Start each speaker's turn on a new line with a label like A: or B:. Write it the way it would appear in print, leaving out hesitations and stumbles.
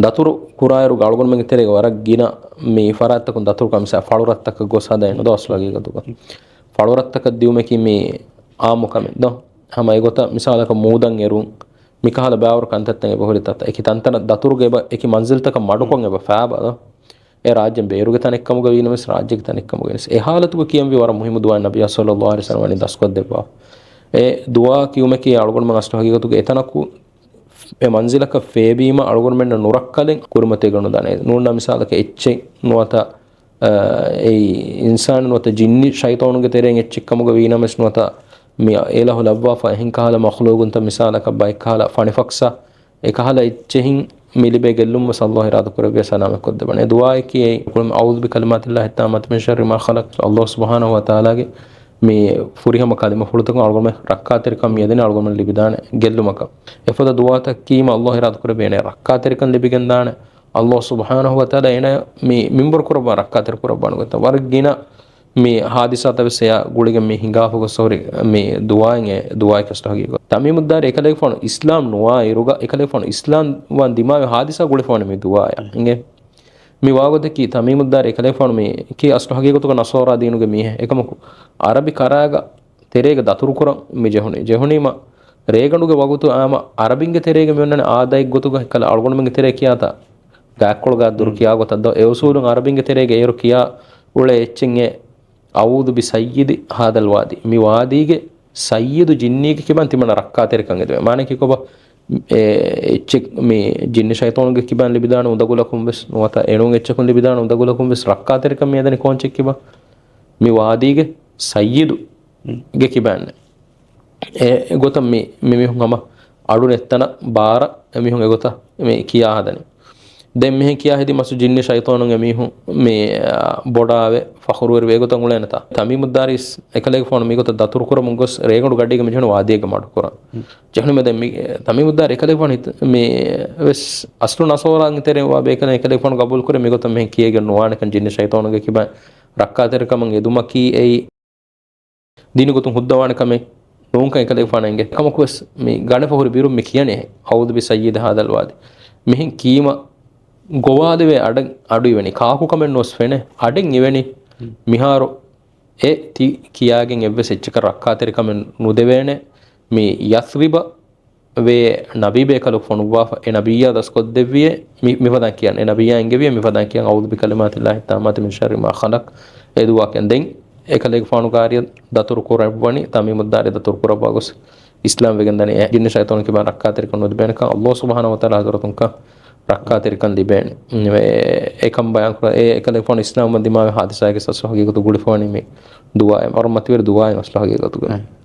A: ದತುರು ಕುರಾಯರು ಗಾಳ್ಗೊಂಡು ಮಂಗೆ ತೆರೆಗೆ ಹೊರಗೆ ಗಿನ ಮೀ ಫರಾತ್ತಕ್ಕೊಂದು ದತುರು ಕಮಿಸ ಫಳುರತ್ತಕ್ಕ ಗೊಸದ ಏನು ದೋಸ್ಲಾಗಿ ಗತುಗ ಫಳುರತ್ತಕ್ಕ ದಿವಮೆಕಿ ಮೀ ಆಮು ಕಮೆ ದೋ ಹಮ ಎಗೊತ್ತ ಮಿಸಾಲಕ ಮೂದಂ ಎರು ಮಿಕಹಲ ಬಾವರ್ ಕಂತತ್ತಂಗೆ ಬಹುರಿತತ್ತ ಏಕಿ ತಂತನ ದತುರುಗೆ ಎಬ ಏಕಿ ಮಂಜಿಲ್ತಕ ಮಡುಕೊಂ ಎಬ ಫಾಬ ඒ රාජ්‍යම් බේරුගේ තනෙක්කමුග වීනමස් රාජ්‍යක තනෙක්කමුග වෙනස් ඒ حالතුක කියම් වි වර මුහිමු දුවා නබිය සල්ලල්ලාහු අලයිහි වසල්ලම් වනි දස්කොත් දෙපා ඒ දුවා කියුමකී අලුගොන් මං අස්ට හගීගතුක එතනකු ඒ මන්සිලක ෆේබීම අලුගොන් මෙන්න නුරක්කලෙන් කුරුමතේ ගණු දනේ නූන්නා මිසාලක එච්චෙන් නුවත ඒ ඉන්සාන නුවත ජින්නි ෂයිතානුගේ තෙරෙන් එච්චෙක්කමුග වීනමස් නුවත මිය ඒලහු ලබ්වා ෆහින් කහල මඛ්ලූගුන් ත මිසාලක බයි කහල ෆනිෆක්සා ඒ කහල එච්චෙහින් මිලිබේ ගෙල්ලුම් සල්ලාහ් ඉරාදා කරබිය සලාම කොද්ද බනේ දුආයි කී කුලම් අවුදු බිකලිමාතිල්ලාහි තාමත් මින් ශර්රි මා ඛලක් අල්ලාහ් සුබ්හානහු වතාලාගේ මේ ෆුරිහම කලිම ෆුලතක අල්ගොම රක්කාතරිකම් යදෙන අල්ගොම ලිබිදාන ගෙල්ලුමක එෆද දුආත කීම අල්ලාහ් ඉරාදා කරබේනේ රක්කාතරිකම් ලිබිගෙන් දාන අල්ලාහ් සුබ්හානහු වතාලා එන මේ මින්බර් කරබා රක්කාතර කරබාන ගත වර්ගින මේ හාදිසාත වෙසයා ගුලිගෙන් මේ හිඟාෆුග සෝරි මේ දුආයි කස්ට හගීග තමීමුද්දාර එකලෙක ෆෝන ඉස්ලාම් නුවා ඉරුග එකලෙක ෆෝන ඉස්ලාම් වන් දිමාවේ හාදිසා ගුලි ෆෝන මේ දුආය ඉංගේ මේ වාගොත කී තමීමුද්දාර එකලෙක ෆෝන මේ කී අස්ට හගීගතුක නසෝරා දීනුගේ මේ එකමකු අරබි කරාග තෙරේග දතුරු කරන් මේ ජෙහුනීම රේගණුගේ වගුතු ආම අරබින්ගේ තෙරේග මෙන්නන ආදායික් ගොතුග කල අල්ගොණමගේ තෙරේ කියාතා ගාක්කොළ ගා දුරු කියා ගොතද්ද ඒ උසූලුන් අරබින්ගේ තෙරේග ඒරු කියා උල එච්චෙන්ගේ අවුදු බි සයිය්යිදි හාදල් වාදි මි වාදීගේ සයිය්යිදු ජින්නීගේ කිබන් තිමන රක්කාතරිකන් එදේ මානේ කිකොබ එච්චෙක් මේ ජින්න ෂයිතානුගේ කිබන් ලිබිදාන උදගුලකුම් බස් නොත එනුන් එච්චකුන් ලිබිදාන උදගුලකුම් බස් රක්කාතරිකන් මේදනි කොන්චෙක් කිබ මි වාදීගේ සයිය්යිදු ගේ කිබන් ඒ ගොතම් මේ මිහුන් අම අඩු නැත්තන බාර මිහුන් එගොත මේ කියා හදනේ දැන් මෙහි කියා හිටි මසු ජින්න ෂයිතානුන් එමිහුන් මේ බොඩාවේ ෆඛරුවර වේගොතන් උලෙනත තමීමුද්දාරිස් එකලෙක ෆෝන මේගොත දතුරු කර මුගස් රේගොඩු ගඩේක මෙජන වාදියක මඩු කර ජහනු මෙද මේ තමීමුද්දාර එකලෙක ෆෝන මේ වෙස් අස්ලු නසෝරන් ඉතරේ වා බේකන එකලෙක ෆෝන ගබුල් කර මේගොත මෙහි කියගෙන නොවානකන් ජින්න ෂයිතානුගේ කිබ රක්කාතරකම එදුමකී ඒ දිනුගතුන් හුද්දවානකම නෝන්ක එකලෙක ෆෝනංගේ කමකුස් මේ ගණ ෆහුරු බිරු මේ කියන්නේ අවුදු බි සයියද හදල් වාදි මෙහි කීම ගොවාදවේ අඩු වෙනි කාකු කමෙන් නොස් වෙන අඩෙන් ඉවෙනි මිහාරු ඒ ති කියාගෙන් එව්ව සෙච්චක රක්කාතර කමෙන් නුදෙවේනේ මේ යස්රිබ වේ නබීබේ කලු ෆොනුවා ඒ නබියා දස්කොත් දෙවියේ මිවදන් කියන්නේ නබියා එංගෙවිය මිවදන් කියන අවුදු බිකලිමාතිල්ලාහි තාමත් මින් ශර්රි මා ඛලක් ඒ දුවා කෙන්දෙන් එකලෙක ෆානුකාරිය දතුරු කොරවණි තමීමුද්දාරේ දතුරු කොරවගොස් ඉස්ලාම් වෙගෙන්දනේ ජින්න ෂයිතාන් කිබා රක්කාතර කනොද බෙනක අල්ලාහ් සුබ්හානහු වතාලා හදරතුන්ක රක්කාතරිකන් ලිබෙන ඒකම් බයන් කර ඒ එකලෙක ෆෝන ඉස්ලාම් දිමාවේ හාදිසාගේ සස්වහගේ ගතු ගුඩි ෆෝනි මේ දුආය මරමතිවර දුආය නස්ලහගේ ගතු